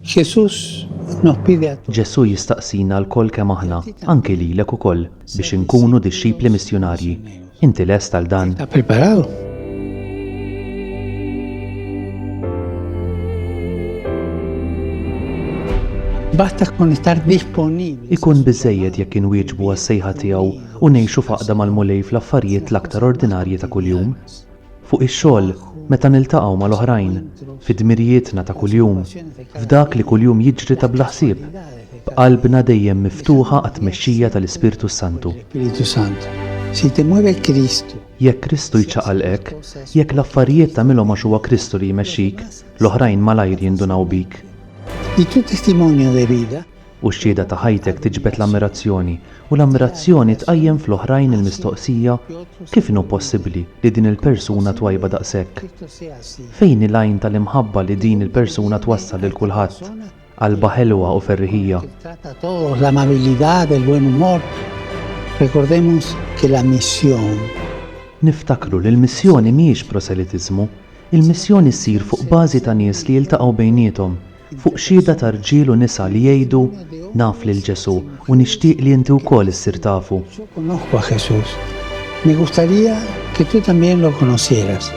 Jesús nos pide a todos. Ġesu jistaqsina l-koll kemm aħna, anke lilek ukoll, biex inkunu dixxipli missjonarji. Inti lest għal dan? ¿Estás preparado? Basta con estar disponible. Ikun biżżejjed jekk inwieġbu għas-sejħa tiegħu u ngħixu faqda mal-mulej fl-affarijiet l-aktar ordinarji ta' kuljum. Fuq ix-xogħol, meta niltaqgħu mal-oħrajn, fid-dmirijietna ta' kuljum, f'dak li kuljum jiġri ta' bla ħsieb, b'qalbna dejjem miftuħa għat-tmexxija tal-Ispirtu Santu. Espíritu Santo. Si te mueve Cristo, Jekk Kristu jċaqalqek, jekk l-affarijiet tagħmilhom għax huwa Kristu li jmexxik, l-oħrajn malajr jindunaw bik. y tu testimonio de vida U x-xhieda ta' ħajtek tiġbed l-ammirazzjoni u l-ammirazzjoni tqajjem fl-oħrajn il-mistoqsija kif inhu possibbli li din il-persuna twajba daqshekk. Cristo sea así. Fejn il-għajn tal-imħabba li din il-persuna twassal lil kulħadd, qalba ħelwa u ferriħija. Que trata a todos, la amabilidad, el buen humor. Recordemos que la misión Niftakru li l-missjoni mhijiex proselitiżmu, il-missjoni ssir fuq bażi ta' nies li jiltaqgħu bejniethom, fuq xhieda ta' rġiel u nisa li jgħidu naf lil Ġesu u nixtieq li inti wkoll issir tafu. Yo conozco a Jesús. Me gustaría que tú también lo conocieras.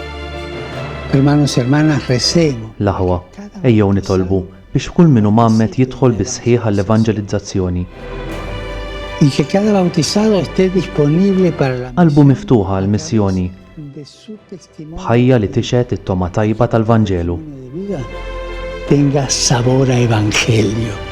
Hermanos y hermanas, recemos. L-aħwa, ejjew nitolbu biex kull minnu mammet jidħol bis-sħiħ għall-evanġelizzazzjoni. Y que cada bautizado esté disponible para la Qalbu miftuħa għall-missjoni, de su testimonio bħajja li tixet it-toma tajba tal-Vanġelu. de vida tenga sabor a evangelio.